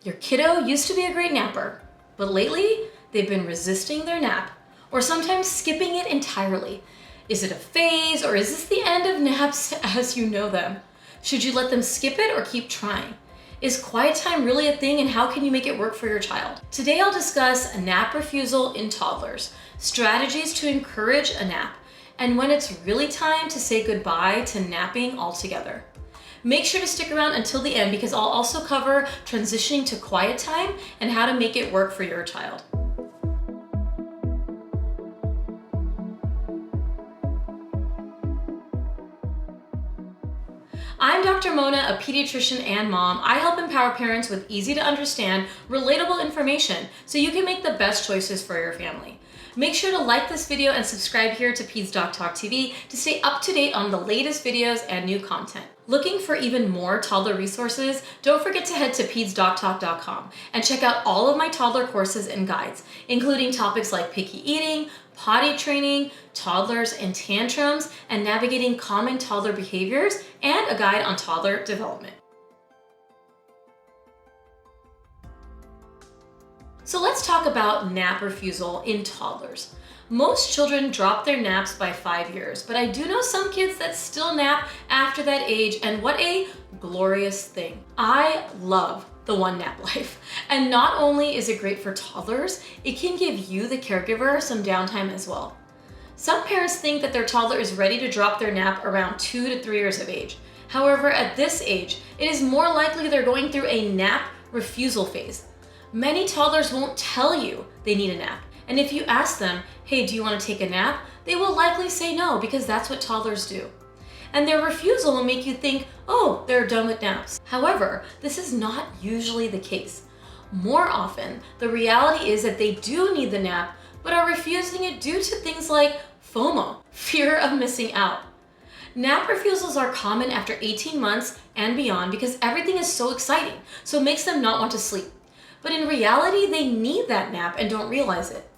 Your kiddo used to be a great napper, but lately they've been resisting their nap or sometimes skipping it entirely. Is it a phase or is this the end of naps as you know them? Should you let them skip it or keep trying? Is quiet time really a thing and how can you make it work for your child? Today I'll discuss a nap refusal in toddlers, strategies to encourage a nap, and when it's really time to say goodbye to napping altogether. Make sure to stick around until the end because I'll also cover transitioning to quiet time and how to make it work for your child. I'm Dr. Mona, a pediatrician and mom. I help empower parents with easy to understand, relatable information so you can make the best choices for your family. Make sure to like this video and subscribe here to Peds Doc Talk TV to stay up to date on the latest videos and new content. Looking for even more toddler resources? Don't forget to head to PedsDocTalk.com and check out all of my toddler courses and guides, including topics like picky eating, potty training, toddlers and tantrums, and navigating common toddler behaviors, and a guide on toddler development. So let's talk about nap refusal in toddlers. Most children drop their naps by 5 years, but I do know some kids that still nap after that age, and what a glorious thing. I love the one nap life. And not only is it great for toddlers, it can give you, the caregiver, some downtime as well. Some parents think that their toddler is ready to drop their nap around 2 to 3 years of age. However, at this age, it is more likely they're going through a nap refusal phase. Many toddlers won't tell you they need a nap. And if you ask them, hey, do you want to take a nap? They will likely say no because that's what toddlers do. And their refusal will make you think, oh, they're done with naps. However, this is not usually the case. More often, the reality is that they do need the nap, but are refusing it due to things like FOMO, fear of missing out. Nap refusals are common after 18 months and beyond because everything is so exciting, so it makes them not want to sleep. But in reality, they need that nap and don't realize it.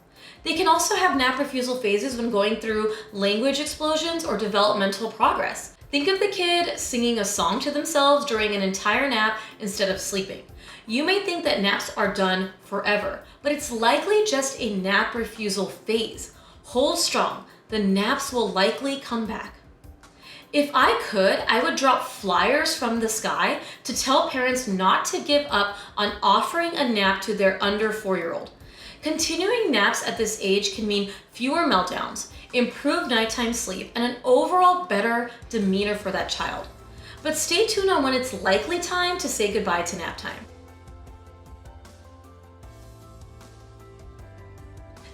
They can also have nap refusal phases when going through language explosions or developmental progress. Think of the kid singing a song to themselves during an entire nap instead of sleeping. You may think that naps are done forever, but it's likely just a nap refusal phase. Hold strong, the naps will likely come back. If I could, I would drop flyers from the sky to tell parents not to give up on offering a nap to their under 4-year-old. Continuing naps at this age can mean fewer meltdowns, improved nighttime sleep, and an overall better demeanor for that child. But stay tuned on when it's likely time to say goodbye to nap time.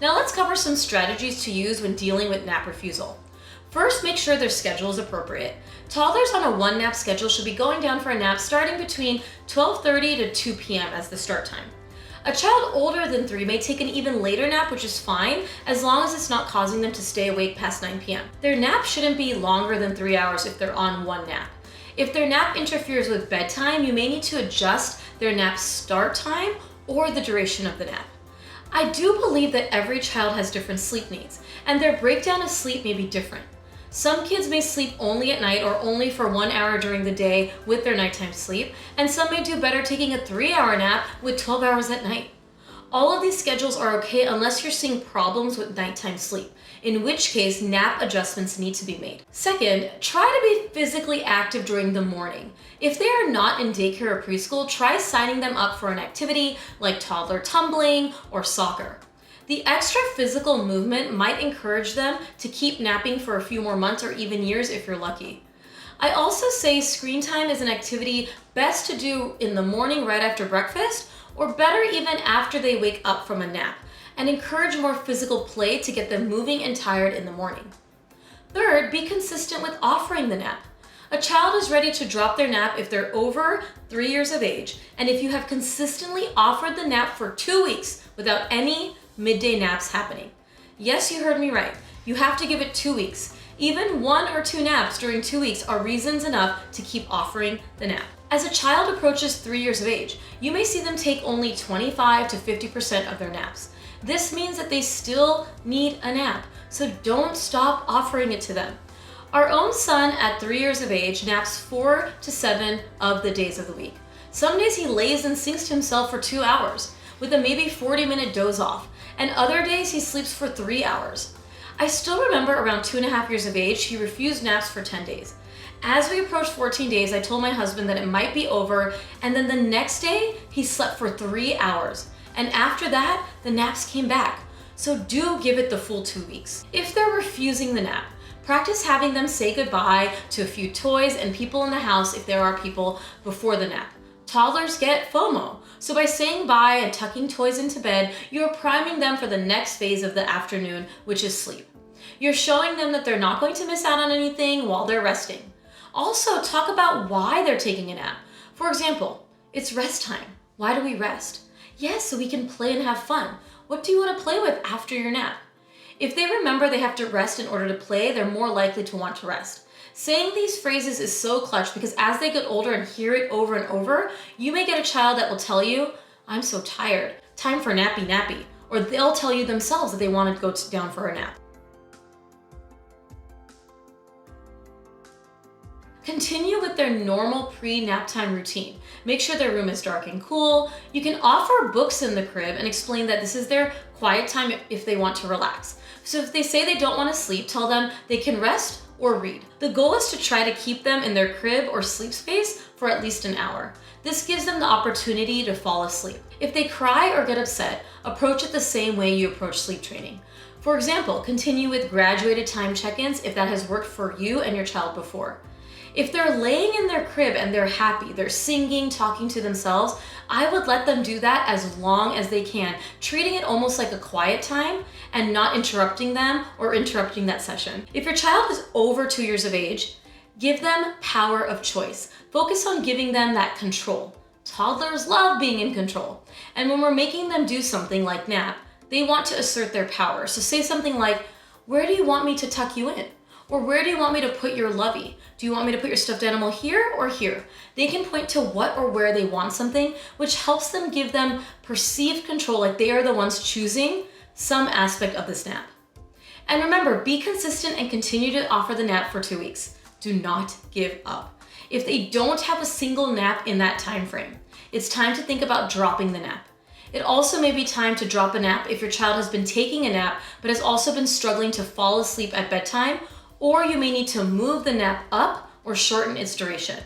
Now let's cover some strategies to use when dealing with nap refusal. First, make sure their schedule is appropriate. Toddlers on a one nap schedule should be going down for a nap starting between 12:30 to 2 p.m. as the start time. A child older than 3 may take an even later nap, which is fine, as long as it's not causing them to stay awake past 9 p.m. Their nap shouldn't be longer than 3 hours if they're on one nap. If their nap interferes with bedtime, you may need to adjust their nap start time or the duration of the nap. I do believe that every child has different sleep needs, and their breakdown of sleep may be different. Some kids may sleep only at night or only for 1 hour during the day with their nighttime sleep, and some may do better taking a 3-hour nap with 12 hours at night. All of these schedules are okay unless you're seeing problems with nighttime sleep, in which case nap adjustments need to be made. Second, try to be physically active during the morning. If they are not in daycare or preschool, try signing them up for an activity like toddler tumbling or soccer. The extra physical movement might encourage them to keep napping for a few more months or even years if you're lucky. I also say screen time is an activity best to do in the morning right after breakfast, or better even after they wake up from a nap, and encourage more physical play to get them moving and tired in the morning. Third, be consistent with offering the nap. A child is ready to drop their nap if they're over 3 years of age, and if you have consistently offered the nap for 2 weeks without any midday naps happening. Yes, you heard me right. You have to give it 2 weeks. Even 1 or 2 naps during 2 weeks are reasons enough to keep offering the nap. As a child approaches 3 years of age, you may see them take only 25 to 50% of their naps. This means that they still need a nap, so don't stop offering it to them. Our own son at 3 years of age naps 4 to 7 of the days of the week. Some days he lays and sings to himself for 2 hours, with a maybe 40-minute doze off, and other days he sleeps for 3 hours. I still remember around 2.5 years of age, he refused naps for 10 days. As we approached 14 days, I told my husband that it might be over, and then the next day, he slept for 3 hours. And after that, the naps came back. So do give it the full 2 weeks. If they're refusing the nap, practice having them say goodbye to a few toys and people in the house if there are people before the nap. Toddlers get FOMO, so by saying bye and tucking toys into bed, you're priming them for the next phase of the afternoon, which is sleep. You're showing them that they're not going to miss out on anything while they're resting. Also, talk about why they're taking a nap. For example, it's rest time. Why do we rest? Yes, so we can play and have fun. What do you want to play with after your nap? If they remember they have to rest in order to play, they're more likely to want to rest. Saying these phrases is so clutch because as they get older and hear it over and over, you may get a child that will tell you, "I'm so tired, time for nappy nappy," or they'll tell you themselves that they want to go down for a nap. Continue with their normal pre-nap time routine. Make sure their room is dark and cool. You can offer books in the crib and explain that this is their quiet time if they want to relax. So if they say they don't want to sleep, tell them they can rest or read. The goal is to try to keep them in their crib or sleep space for at least an hour. This gives them the opportunity to fall asleep. If they cry or get upset, approach it the same way you approach sleep training. For example, continue with graduated time check-ins if that has worked for you and your child before. If they're laying in their crib and they're happy, they're singing, talking to themselves, I would let them do that as long as they can, treating it almost like a quiet time and not interrupting them or interrupting that session. If your child is over 2 years of age, give them power of choice. Focus on giving them that control. Toddlers love being in control. And when we're making them do something like nap, they want to assert their power. So say something like, "Where do you want me to tuck you in?" Or "Where do you want me to put your lovey? Do you want me to put your stuffed animal here or here?" They can point to what or where they want something, which helps them give them perceived control, like they are the ones choosing some aspect of this nap. And remember, be consistent and continue to offer the nap for 2 weeks. Do not give up. If they don't have a single nap in that time frame, it's time to think about dropping the nap. It also may be time to drop a nap if your child has been taking a nap but has also been struggling to fall asleep at bedtime, or you may need to move the nap up or shorten its duration.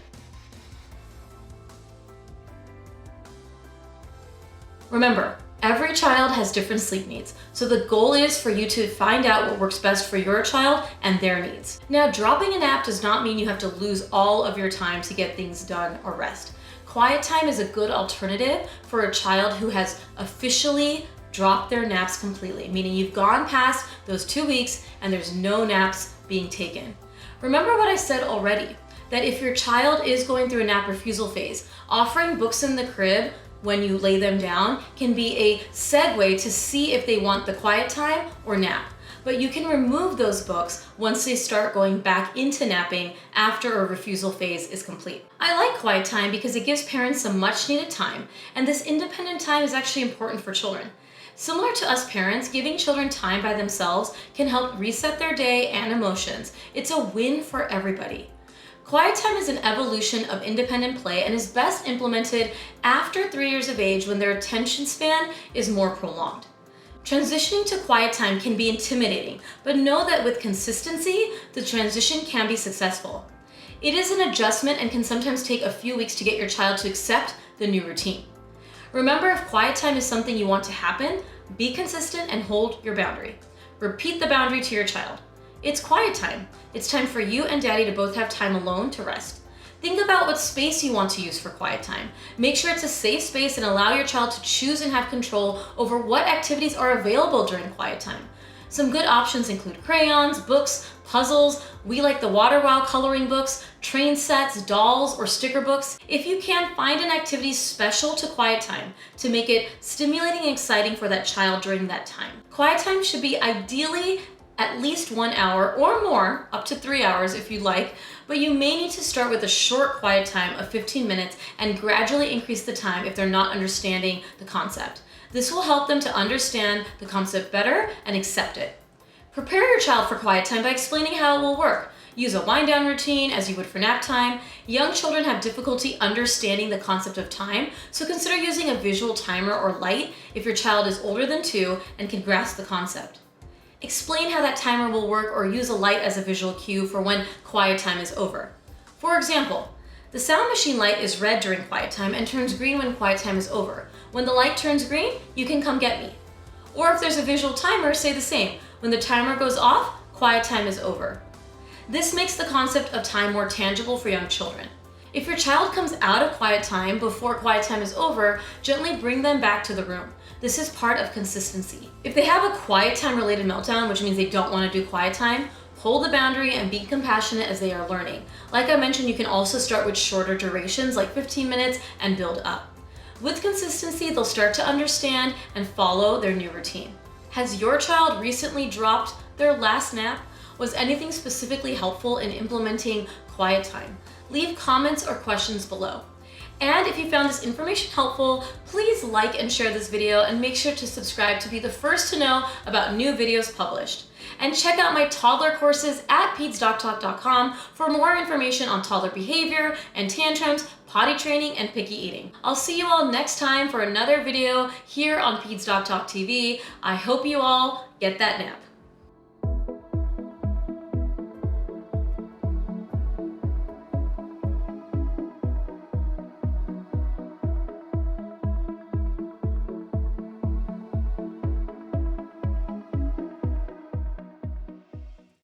Remember, every child has different sleep needs, so the goal is for you to find out what works best for your child and their needs. Now, dropping a nap does not mean you have to lose all of your time to get things done or rest. Quiet time is a good alternative for a child who has officially dropped their naps completely, meaning you've gone past those 2 weeks and there's no naps being taken. Remember what I said already, that if your child is going through a nap refusal phase, offering books in the crib when you lay them down can be a segue to see if they want the quiet time or nap. But you can remove those books once they start going back into napping after a refusal phase is complete. I like quiet time because it gives parents some much needed time, and this independent time is actually important for children. Similar to us parents, giving children time by themselves can help reset their day and emotions. It's a win for everybody. Quiet time is an evolution of independent play and is best implemented after 3 years of age when their attention span is more prolonged. Transitioning to quiet time can be intimidating, but know that with consistency, the transition can be successful. It is an adjustment and can sometimes take a few weeks to get your child to accept the new routine. Remember, if quiet time is something you want to happen, be consistent and hold your boundary. Repeat the boundary to your child. It's quiet time. It's time for you and daddy to both have time alone to rest. Think about what space you want to use for quiet time. Make sure it's a safe space and allow your child to choose and have control over what activities are available during quiet time. Some good options include crayons, books, puzzles. We like the Water Wow coloring books, train sets, dolls, or sticker books. If you can, find an activity special to quiet time to make it stimulating and exciting for that child during that time. Quiet time should be ideally at least 1 hour or more, up to 3 hours if you'd like, but you may need to start with a short quiet time of 15 minutes and gradually increase the time if they're not understanding the concept. This will help them to understand the concept better and accept it. Prepare your child for quiet time by explaining how it will work. Use a wind down routine as you would for nap time. Young children have difficulty understanding the concept of time, so consider using a visual timer or light if your child is older than 2 and can grasp the concept. Explain how that timer will work or use a light as a visual cue for when quiet time is over. For example, the sound machine light is red during quiet time and turns green when quiet time is over. When the light turns green, you can come get me. Or if there's a visual timer, say the same. When the timer goes off, quiet time is over. This makes the concept of time more tangible for young children. If your child comes out of quiet time before quiet time is over, gently bring them back to the room. This is part of consistency. If they have a quiet time related meltdown, which means they don't want to do quiet time, hold the boundary and be compassionate as they are learning. Like I mentioned, you can also start with shorter durations like 15 minutes and build up. With consistency, they'll start to understand and follow their new routine. Has your child recently dropped their last nap? Was anything specifically helpful in implementing quiet time? Leave comments or questions below. And if you found this information helpful, please like and share this video and make sure to subscribe to be the first to know about new videos published. And check out my toddler courses at PedsDocTalk.com for more information on toddler behavior and tantrums, potty training, and picky eating. I'll see you all next time for another video here on Peds Doc Talk TV. I hope you all get that nap.